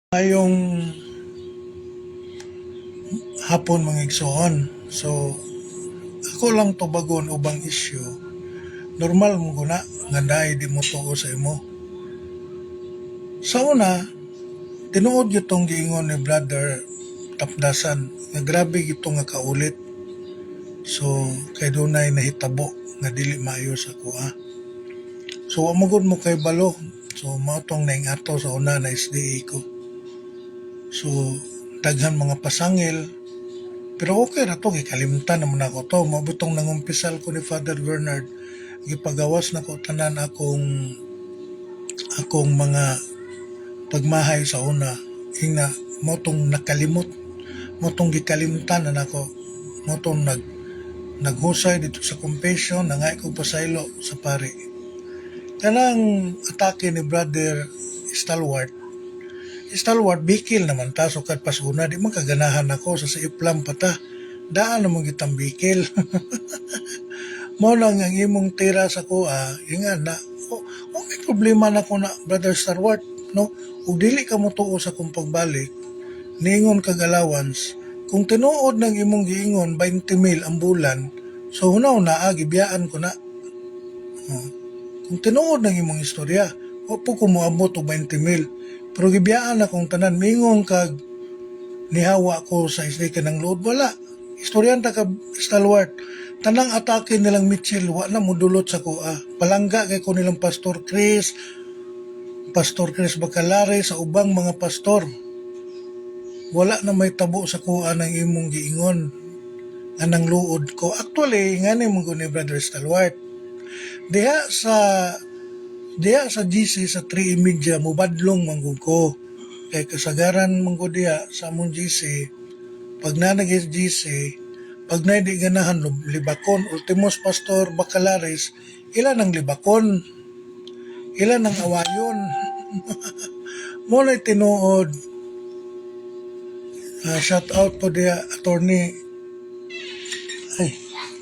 Ngayong hapon mga igsoon. So, ako lang to bagon ubang issue. Normal mo guna, nga dahil di mo tuo sa imo. Sa una, tinuod itong giingon ni Brother Tapdasan, nga grabe ito nga kaulit. So, kay dunay nahitabo nga dili maayo sa kuha. So, amagod mo kay balo. So, mautong naingato sa una na SDA ko. So, daghan mga pasangil. Pero okay na to, gikalimtan naman ako to. Mabutong nangumpisal ko ni Father Bernard. Gipagawas na ko tanan akong mga pagmahay sa una. Hinga, motong nakalimot. Motong gikalimtan na ako. Motong naghusay dito sa confession, nangay ko pasaylo sa pari. Kanang atake ni Brother Stalwart, bikil naman ta, sukat pasuna, di man kaganahan ako sa iplam pata. Daan naman kitang bikil. Mo lang ang imong tira sa kuha, ingan na, may problema na ko na, Brother Stalwart, no? Ug dili ka mo tuo sa kong pagbalik, niingon kag allowance, kung tinuod ng imong giingon, 20,000 ang bulan, so hunaw na, gibiyaan ko na. Kung tinuod ng imong istorya, opo ko moabot og 20,000. Pero gibiyaan akong tanan, mingon kag nihawa ko sa isday ka ng load, wala. Istoryan ta ka Stalwart. Tanang atake nilang Mitchell, wala mo dulot sa kuha. Palangga kay ko nilang Pastor Chris Bacalare sa ubang mga pastor. Wala na may tabo sa kuha ng imong giingon. Anang luod ko. Actually, nga ni mong ni Brother Stalwart. Diha sa GC sa 3:30 mubadlong manggug ko. Kay kasagaran manggug diha sa among GC, pag nanagis GC, pag na di ganahan libakon, ultimos Pastor Bacalares, ilan ang libakon, ilan ang awayon. Muna tinuod. Shout out po diha attorney.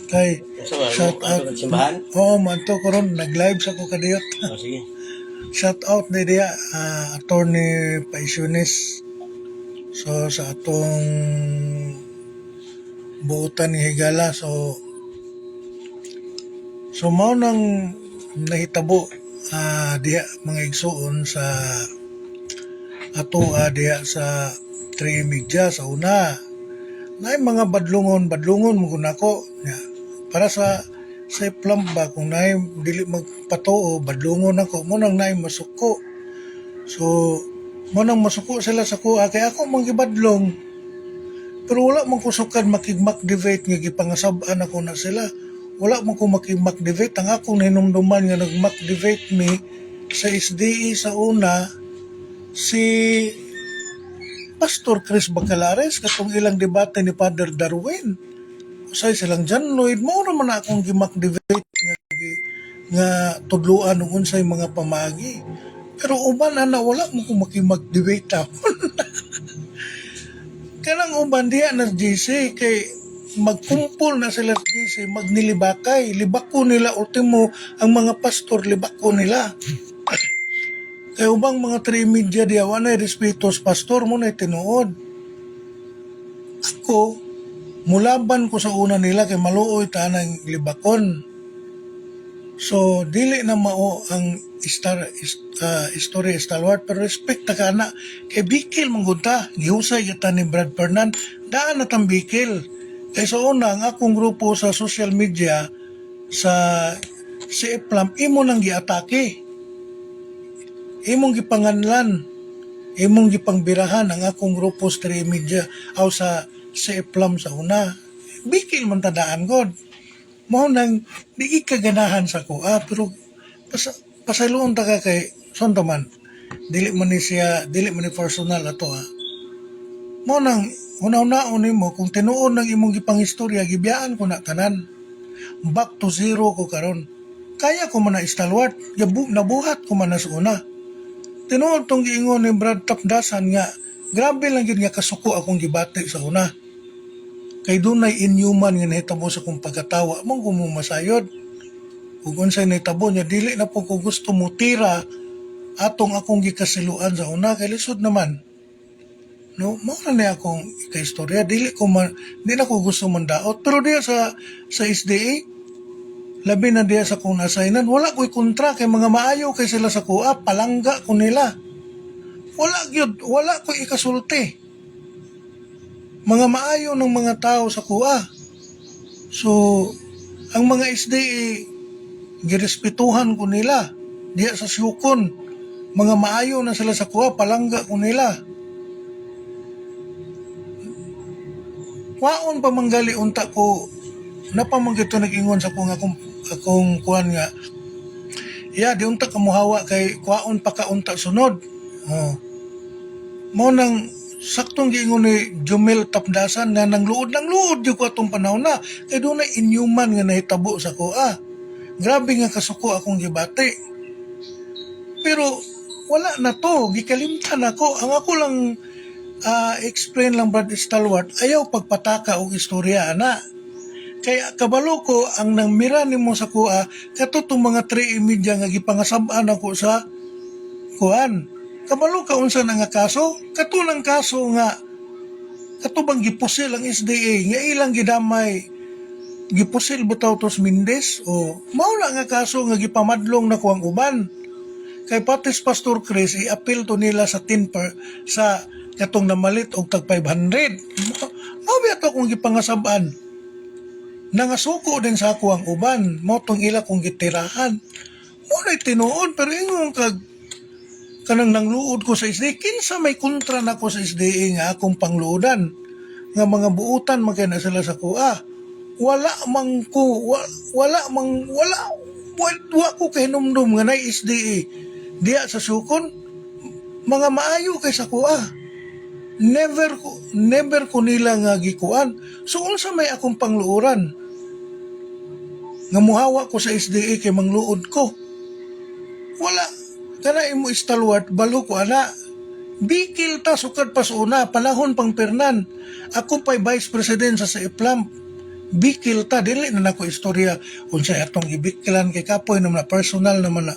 Kay shout out. Oo, manto ko ron, nag-live sa ko kadiyot. Sige. Shout out na diya, attorney Paisiones. So, sa atong buutan ni Higala. So mao nang nahitabo diya mga igsuon sa ato diya sa 3 media sa una. Naay mga badlungon mo nako. Para sa plum ba kung naay dili magpatuo badlungon ako mo nang naay masuko. So mo nang masuko sila sa kuha kay ako manggibadlong. Pero wala man ko sukad makig-motivate nga gipangasab-an ako na sila. Wala man ko makig-motivate ang akong hinumduman nga nag-motivate me sa SDE sa una si Pastor Chris Bacalares katong ilang debate ni Father Darwin. Usay silang John Lloyd, mao naman akong gi-motivate nga tudluan ng unsay mga pamagi. Pero uban ana wala mo ko makimag-debate tapon. Kanang uban diya na GC kay magkumpol na sila sa GC, magnilibakay, libako nila ultimo ang mga pastor libako nila. Kay ubang mga 3 media diya wala respeto sa pastor mo na tinuod. Ako mulaban ko sa una nila kay maluoy tanang libakon. So dili na mao ang story Stalwart pero respect ta kana kay bikil mangunta gihusay kita ni Brad Fernand daan na tang bikil. Kay sa una ang akong grupo sa social media sa iplam imo nang giatake. Imong gipanganlan, imong gipangbirahan ang akong grupo sa 3 media aw sa iplam sa una. Bikil man tadaan god. Mao nang di kaganahan sa kuha pero pasaluon ta ka kay sonto man dili man ni personal ato Mao nang una-unaon nimo kung tinuod ng imong gipangistorya gibiyaan ko na tanan. Back to zero ko karon. Kaya ko man na Stalwart, nabuhat ko man na sa una. Tinuod tong giingon ni Brad Tapdasan nga grabe lang yun nga kasuko akong gibati sa una. Kay dunay inhuman nga nahitabo sa kong pagkatawa mong kumasayod. Kung unsay nahitabo niya dili na po ko gusto mo tira atong akong gikasiluan sa una kay lisod naman. No, mao na niya akong ikaistorya, di na ko gusto mandaot, pero diya sa SDA, labi na diya sa kong assignan, wala ko'y kontra kay mga maayo kay sila sa kuha, palangga ko nila. Wala ko'y ikasulti. Mga maayo ng mga tao sa kuha. So, ang mga SDA, girespetuhan ko nila. Diya sa siyukon, mga maayo na sila sa kuha, palangga ko nila. Waon pa manggali unta ko, napamanggito nag-ingon sa akong kuhan nga, di unta kamuhawa kay kwaon pa ka unta sunod. Mo nang saktong giingon ni Jumel Tapdasan na nang luod di ko atong panahon na, kay doon na inhuman nga nahitabo sa kuha. Grabe nga kasuko akong gibati. Pero wala na to, gikalimtan ako. Ang ako lang explain lang, Brad Stalwart, ayaw pagpataka og istorya ana. Kaya kabalo ko ang nangmira nimo sa kuha katutong mga 3:30 nga gipangasab-an ako sa kuan. Kabalo ka unsa na nga kaso? Katulang kaso nga katubang gipusil ang SDA nga ilang gidamay gipusil butaw tos Mindes o mao na nga kaso nga gipamadlong na ko ang uban. Kay patis Pastor Chris i-appeal to nila sa sa katong namalit og tag 500. Mao ato kung gipangasab-an. Nangasuko din sa ako ang uban, mo tong ila kong gitirahan. Mo na tinuod pero ingon kag kanang nangluod ko sa SDA, kinsa may kontra na ko sa SDA nga akong pangluodan nga mga buutan magkay na sila sa kuha. Wala ko kay numdum nga na SDA diya sa sukon mga maayo kay sa kuha. Never ko nila nga gikuan. So unsa may akong pangluoran nga muhawa ko sa SDA kay mangluod ko. Wala. Kana imo Stalwart, balo ko ana. Bikil ta sukad pas una, panahon pang Pernan. Ako pa'y Vice President sa IPLAM. Bikil ta, dili na nako istorya unsay atong ibikilan kay kapoy naman na personal naman na.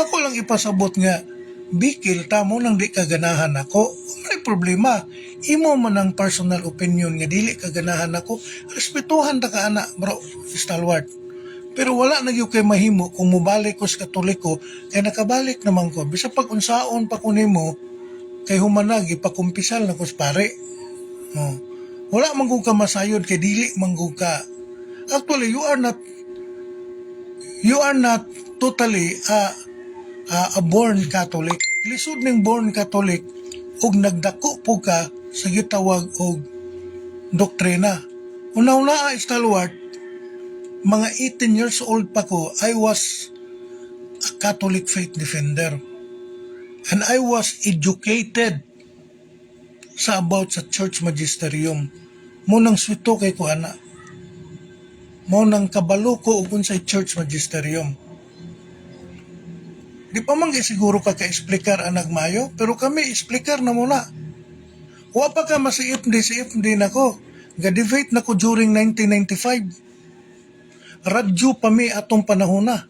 Ako lang ipasabot nga bikil ta mo nang di kaganahan ako. May problema. Imo man ang personal opinion nga dili kaganahan ako. Respetuhan ta ka ana, bro, Stalwart. Pero wala na gyud kay mahimo kung mubalik ko sa Katoliko kay nakabalik naman ko. Bisa pag unsaon pa ko nimo kay humanag ipakumpisal na ko sa pare. Wala man kung ka masayod kay dili man kung ka. Actually, you are not totally a born Catholic. Lisod ning born Catholic ug nagdako po ka sa gitawag og doktrina. Una-una, Stalwart, mga 18 years old pa ko, I was a Catholic faith defender. And I was educated about sa church magisterium. Munang swito kay ko ana. Munang kabalo ko ug unsay church magisterium. Di pa man siguro ka ka-explicar anag mayo, pero kami explicar na muna. Wa pa ka si FD na ko. Ga-debate na ko during 1995. Radyo pa mi atong panahon na.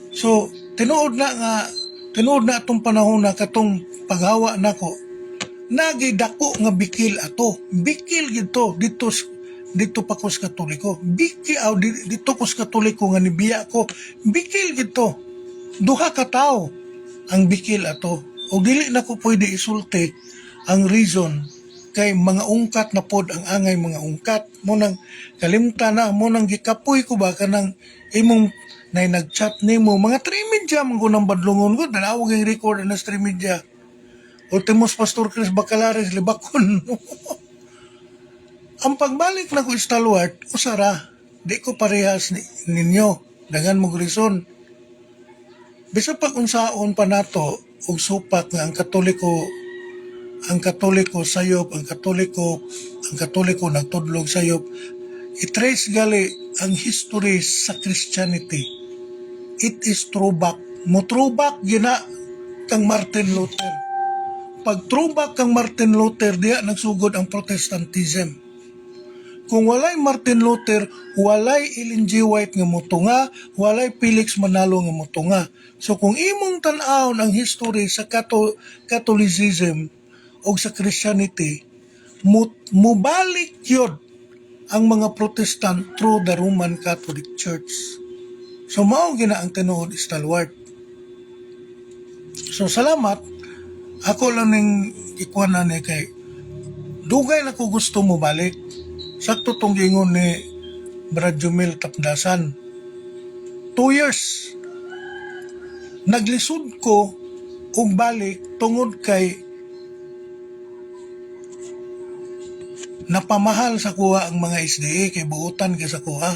So, tinuod na atong panahon na katong paghawa nako. Nagidako nga bikil ato. Bikil gito dito pa ko sa Katoliko. Dito ko sa Katoliko nga nibiya ko. Bikil gito. Duha ka tao ang bikil ato. O dili na ko pwede isulti ang reason kay mga ungkat na pod ang angay mga ungkat. Mo nang kalimta na, mo nang gikapoy ko ba kanang imong na nag-chat nimo mga 3 media man ko nang badlungon ko dalawag ang record na 3 media. Ultimos Pastor Chris Bacalares libakon. Ang pagbalik na ko Stalwart, usara, di ko parehas ninyo. Dagan mo grison. Bisa pag unsaon pa nato og supak nga ang Katoliko sayop, ang Katoliko nagtudlog sayop. I-trace gali ang history sa Christianity. It is throwback. Mo throwback gina kang Martin Luther. Pag throwback kang Martin Luther, diya nagsugod ang Protestantism. Kung walay Martin Luther, walay Ellen G. White nga motunga, walay Felix Manalo nga motunga. So kung imong tan-awon ang history sa Catholicism o sa Christianity, mubalik yun ang mga Protestant through the Roman Catholic Church. So mao gina ang tinuod stalwart. So salamat, ako lang ning ikuan ni kay dugay na ko gusto mo balik. Sakto tong gingon ni Brad Jumel Tapdasan. 2 years. Naglisod ko og balik tungod kay napamahal sa kuha ang mga SDA kay buutan kay sa kuha.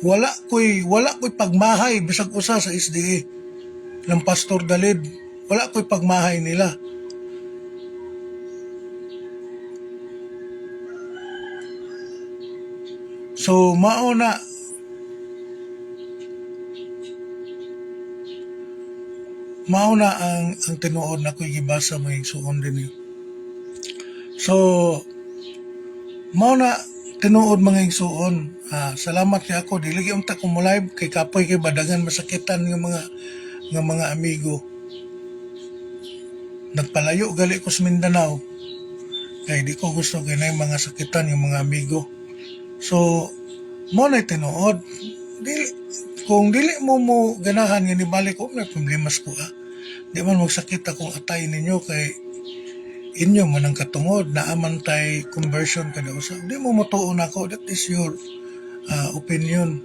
Wala ko'y pagmahay bisag usa sa SDA ng Pastor Dalid. Wala ko'y pagmahay nila. So mao na ang tinuod na ko'y gibasa may suon din eh. So mao na tinuod mga igsuon. Salamat kay ako dili gyud ta ko mo live kay kapoy kay badagan masakitan ng mga amigo. Nagpalayo gali ko sa Mindanao kay di ko gusto kay na mga sakitan yung mga amigo. So mo na tinuod. Kung dili mo ganahan nga nibalik ko may problema ko Di man magsakit akong atay ninyo kay inyo man ang katungod na amantay conversion kada usa. Di mo motuon ako, that is your opinion.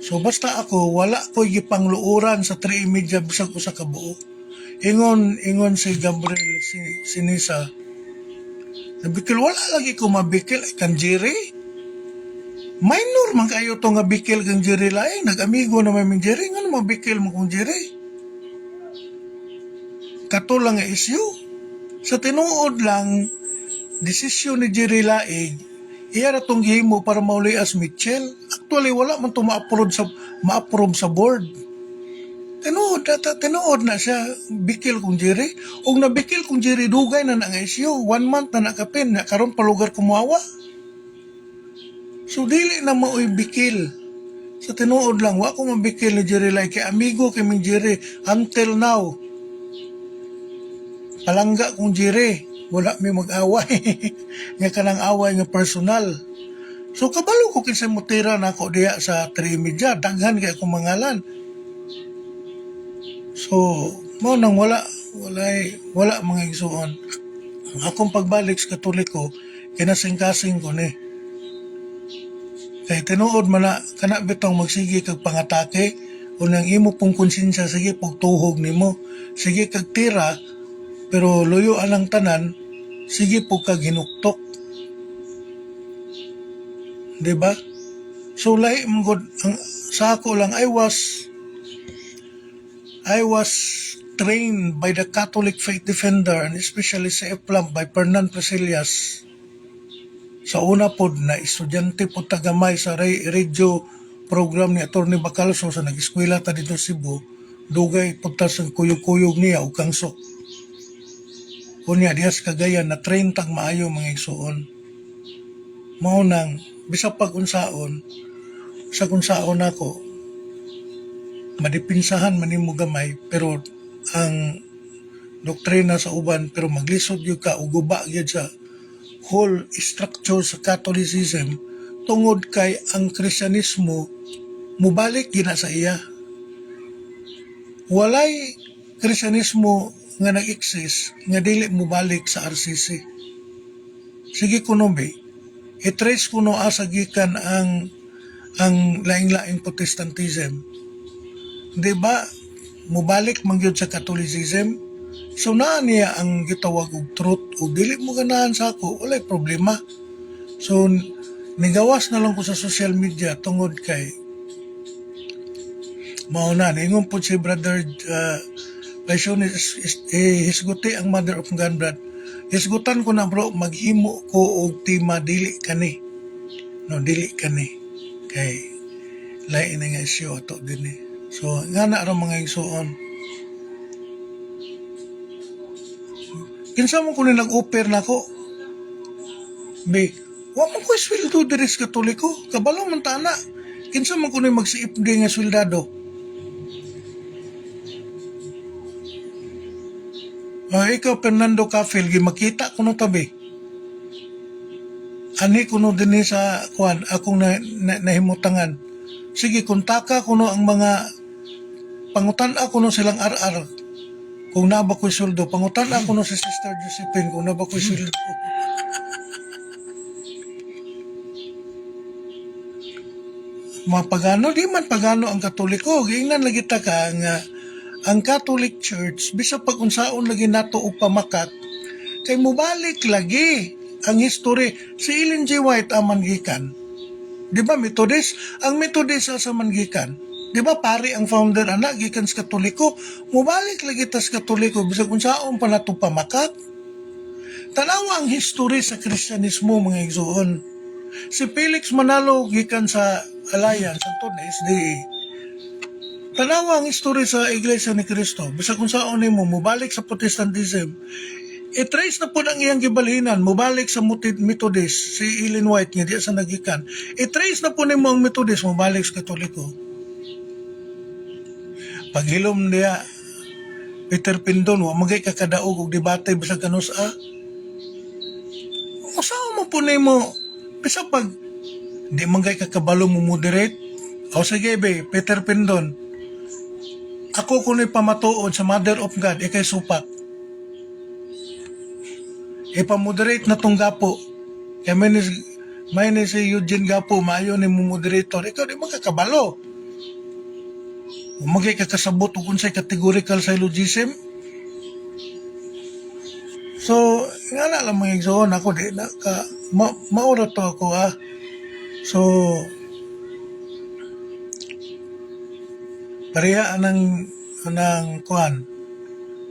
So basta ako wala ko gipangluuran sa 3 media bisag usa ka buo. Ingon si Gabriel Sinisa. Nabikil wala lagi ko mabikil kan Jerry. Minor man kayo to nga bikil kang Jerry laing nag-amigo na may Jerry ngano mabikil mo kung Jerry. Kato lang nga issue. Sa tinuod lang, desisyon ni Jerry Laing, iya na itong gihimo para mauli as Mitchell. Actually, wala man ito ma-approve sa board. Tinuod na siya, bikil kong Jerry. O nabikil kong Jerry, dugay na nga issue. 1 month na nakapin, na karon palugar kumuawa. So, dili na mao'y bikil. Sa tinuod lang, wa ko mabikil ni Jerry Laing. Kay amigo kami Jerry, until now, palangga kong Jerry, wala may mag-away. Nga kanang away nga personal. So kabalo ko kinsa mutira na ako diya sa 3 media, daghan kay akong mangalan. So, mo nang wala mga igsuon. Akong pagbalik sa Katoliko, kinasing-kasing ko ni. Kay tinuod man na kana bitong magsige kag pangatake o nang imo pong konsensya sige pagtuhog nimo. Sige kag tira pero luyo alang tanan, sige po ka ginuktok. Diba? So lahi mong sa ako lang, I was trained by the Catholic Faith Defender and especially sa EPLAM by Fernan Presillas. Sa una po na estudyante po tagamay sa radio program ni Atty. Bacalso sa nag-eskwela ta dito Cebu, dugay punta sa kuyog-kuyog niya o kangsok. Kunya diyas Cagayan na train tag maayo mga igsuon. Mao nang bisa pag unsaon sa kunsaon ako madipinsahan man nimo gamay pero ang doktrina sa uban pero maglisod gyud ka ug guba gyud sa whole structure sa Catholicism tungod kay ang Kristyanismo mubalik gina sa iya. Walay Kristyanismo nga nag-exist nga dili mubalik sa RCC. Sige kuno be, i-trace kuno asa gikan ang laing-laing Protestantism. Di ba? Mubalik man gyud sa Catholicism. So naa niya ang gitawag og truth o dili mo ganahan sa ako, walay problema. So nigawas na lang ko sa social media tungod kay mao na ningon po si brother Passion hisguti ang mother of God blood. Hisgutan ko na bro, maghimo ko og tima dili kani. No, dili kani. Kay lain nga isyu ato dinhi. So nga na ra mga igsuon. Kinsa mo kuno nag-offer nako? Be, Wa man ko sweldo diri sa Katoliko. Kabalo man tana. Kinsa man kuno magsiip di nga sweldado. Ikaw Fernando Cafil gi makita kuno tabi. Ani kuno dinhi sa kuan akong nahimutangan. Sige kontaka kuno ang mga pangutan ako no silang RR kung naba ko'y sweldo. Pangutan ako no si Sister Josephine kung naba ko'y sweldo. Mapagano di man pagano ang Katoliko. Giingnan lagi ta ka nga ang Catholic Church bisa pag unsaon lagi nato og pamakat kay mubalik lagi ang history. Si Ellen G. White ang mangikan. Di ba Methodist? Ang Methodist sa mangikan. Di ba pari ang founder anak gikan sa Katoliko? Mubalik lagi ta sa Katoliko bisag unsaon pa nato pamakat. Tanawa ang history sa Kristyanismo mga igsoon. Si Felix Manalo gikan sa Alliance antod na SDA. Tanawa ang history sa Iglesia ni Cristo. Bisag unsaon nimo mubalik sa Protestantism. I-trace na po ang iyang gibalhinan, mubalik sa Methodist, si Ellen White nga di sa nagikan. I-trace na po nimo ang Methodist, mubalik sa Katoliko. Paghilom niya, Peter Pindon, wa magay kakadaog og debate bisag kanus usaw mo po nimo, bisa pag di magay kakabalo mo moderate, o sige be, Peter Pindon, ako kuno'y pamatuod sa Mother of God, ikay supak. Ipamoderate na tong gapo. Kaya may ni si Eugene Gapo, maayo ni mo moderator. Ikaw di makakabalo. Umagay ka kasabot o kung sa'y categorical syllogism. So, nga na lang mga igsoon ako, di na ka, maura to ako So, pareha anang kuhan.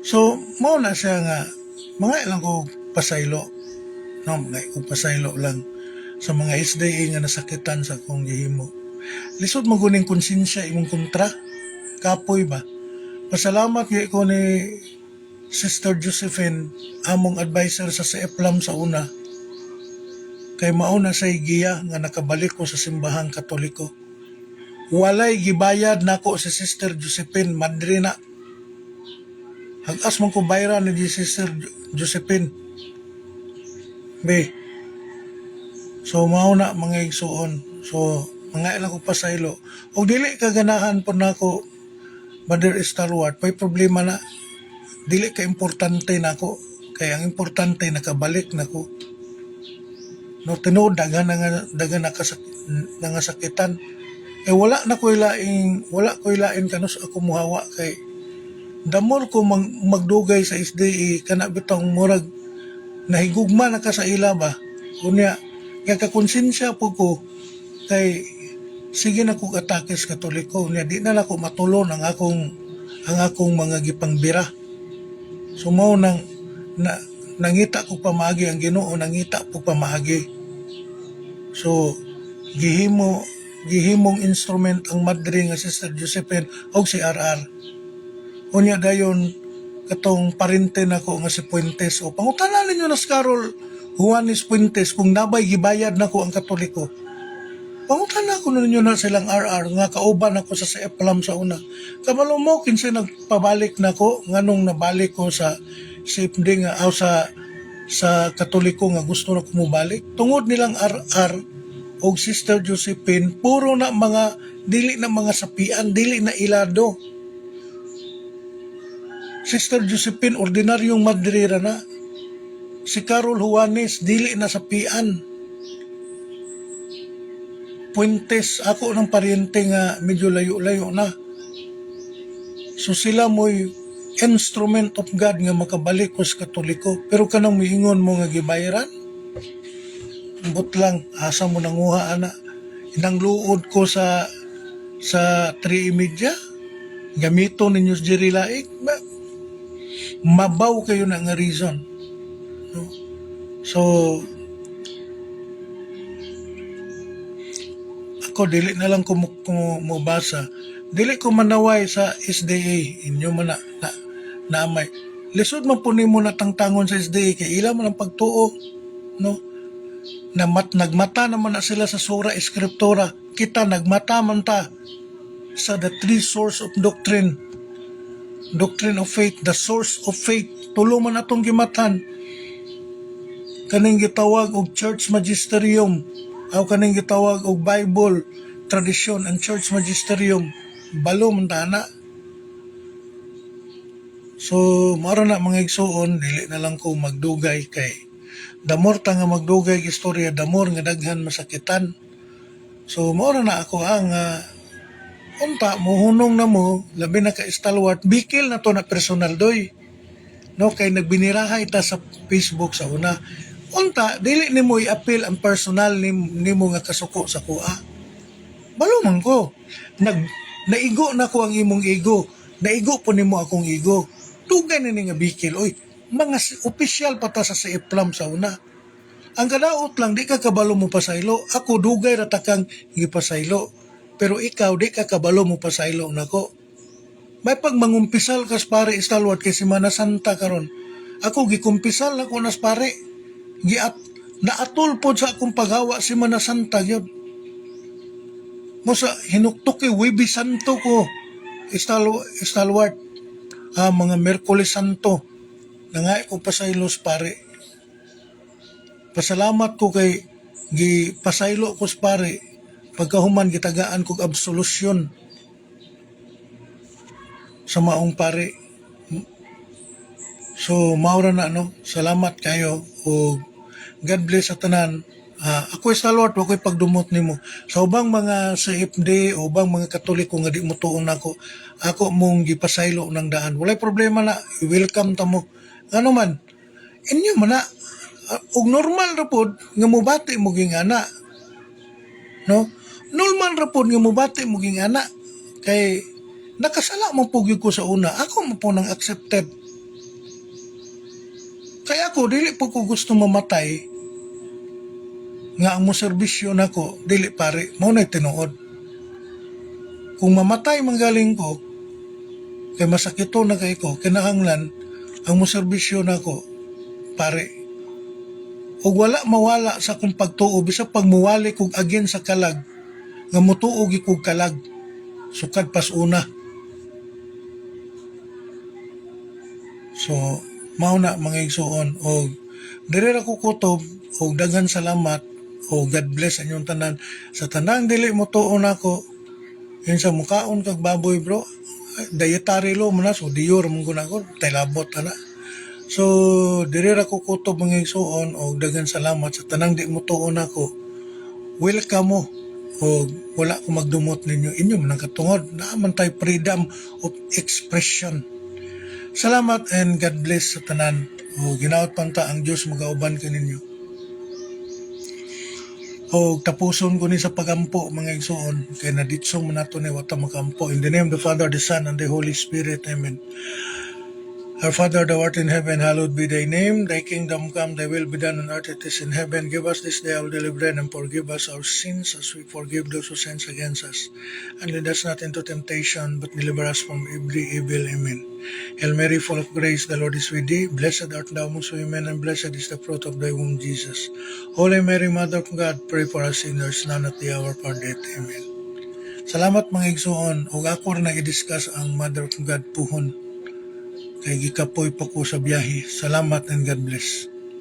So, mao na siya nga, mga ilang ko pasaylo. No, mga ko pasaylo lang sa mga SDA nga nasakitan sa akong gihimo. Lisod maguning konsensya imong kontra. Kapoy ba? Pasalamat gyud ko ni Sister Josephine, among advisor sa CFLAM sa una. Kay mauna sa giya nga nakabalik ko sa simbahang Katoliko. Walay gibayad nako si Sister Josephine madrina. Hagas man ko bayran ni Sister Josephine. Be. So mauna mga igsuon. So mga ilang ko pasaylo. O dili kaganahan po nako Mother Stalwart, may problema na. Dili ka importante nako. Kaya ang importante nakabalik nako. No tinuod dagan nga sakitan. Wala ko ilain kanus ako muhawa kay damor ko magdugay sa SDA kana bitong murag nahigugma na ka sa ila ba. Kunya kaya kakonsensya po ko kay sige na kong atake sa Katoliko niya di na ako matulon ang akong mga gipangbira. So mao nang nangita ko pamaagi ang Ginoo, nangita po pamaagi. So gihimong instrument ang madre nga Sister Josephine o si RR. Unya dayon katong parente nako nga si Puentes o pangutanan ninyo na sa Carol Juanes Puentes kung nabay gibayad nako ang Katoliko. Pangutanan ko ninyo na silang RR nga kauban ako sa CFLAM sa una. Kabalo mo kinsa nagpabalik nako nganong nabalik ko sa safety nga sa Katoliko nga gusto na kumubalik. Tungod nilang RR o Sister Josephine puro na mga dili na mga sapian, dili na ilado. Sister Josephine, ordinaryong madrera na. Si Carol Juanes, dili na sapian. Puentes, ako ng pariente nga medyo layo-layo na. So sila mo'y instrument of God nga makabalik ko sa Katoliko. Pero kanang miingon mo nga gibayaran? Ambot lang, asa mo nanguha ana. Inang luod ko sa 3:30. Gamito ninyo sa Jerry Laik. Mabaw kayo na nga reason. No? So, ako dili na lang ko mubasa. Dili ko manaway sa SDA. Inyo man na amay. Lisod man po nimo natangtangon sa SDA kay ila man ang pagtuo. No? Nagmata naman na sila sa Sura Eskriptura. Kita nagmata man ta sa the three source of doctrine. Doctrine of faith, the source of faith. Tulo man atong gimatan. Kaning gitawag og church magisterium, o kaning gitawag og Bible tradition and church magisterium. Balo man ta na. So, mara na mga igsuon, dili na lang ko magdugay kay damor ta nga magdugay istorya, damor nga daghan masakitan. So, mara na ako ang unta, muhunong na mo, labi na ka stalwart, bikil na to na personal doy. No, kay nagbiniraha ita sa Facebook sa una. Unta, dili nimo i-appeal ang personal nimo nga kasuko sa kuha. Balo man ko. Naigo na ko ang imong ego. Naigo po nimo akong ego. Tugay na nga bikil. Oy, mga opisyal pa ta sa iplam sa una. Ang kadaot lang, di ka kabalo mo pasaylo. Ako dugay ratakang gipasaylo. Pero ikaw, di ka kabalo mo pasaylo nako. May pagmangumpisal kas pare istalwat kay Semana Santa karon. Ako gikumpisal na ko nas pare. Naatol po sa akong paghawa Semana Santa gyud. Mo sa hinuktok kay Huwebe Santo ko. Istalwat. Mga Merkulis Santo. Nangay ko pasaylos pare. Pasalamat ko kay pasaylo ko pare. Pagkahuman gitagaan kog absolusyon sa maong pare. So maura na no. Salamat kayo o God bless sa tanan. Ako istalwat wa ko'y pagdumot nimo. Sa ubang mga CFD o ubang mga Katoliko nga di mo tuon ako mong gipasaylo ng daan. Walay problema na, i-welcome ta mo. Ano man, inyo man na, og normal ra pod nga mubati mo ging ana. No? Normal ra pod nga mubati mo ging ana. Kay nakasala mo pugyud ko sa una. Ako mo po nang accepted. Kaya ako, dili po ko gusto mamatay nga ang mo serbisyo nako dili pare mo na tinuod. Kung mamatay manggaling ko kay masakito na kay ko kinahanglan ang mo serbisyo nako pare. Ug wala mawala sa akong pagtuo bisag pagmuwali kog again sa kalag nga mutuo gi kog kalag sukad pas una. So mao na mga igsuon og diri ra ko kutob og daghan salamat o God bless anyong tanan. Sa tanang dili mo tuon ako, yun sa mukaon kag baboy bro, dietary law mo na, so diyor mong guna ko, taylabot na. So, diri ra ko kutob mga igsuon o daghan salamat sa tanang di mo tuon ako. Welcome mo o wala ko magdumot ninyo. Inyo man ang katungod, naaman tayo freedom of expression. Salamat and God bless sa tanan. O ginaot panta ang Diyos magauban ka ninyo. O tapuson ko ni sa pagampo mga igsuon kay naditsong man nato ni wata makampo. In the name of the Father, the Son, and the Holy Spirit. Amen. Our Father, thou art in heaven, hallowed be thy name. Thy kingdom come, thy will be done on earth as it is in heaven. Give us this day our daily bread, and forgive us our sins as we forgive those who sin against us. And lead us not into temptation, but deliver us from every evil. Amen. Hail Mary, full of grace, the Lord is with thee. Blessed art thou amongst women, and blessed is the fruit of thy womb, Jesus. Holy Mary, Mother of God, pray for us sinners, now at the hour of our death. Amen. Salamat mga igsuon, ug ako na i-discuss ang Mother of God puhon. Kay gikapoy pa ko sa biyahe. Salamat and God bless.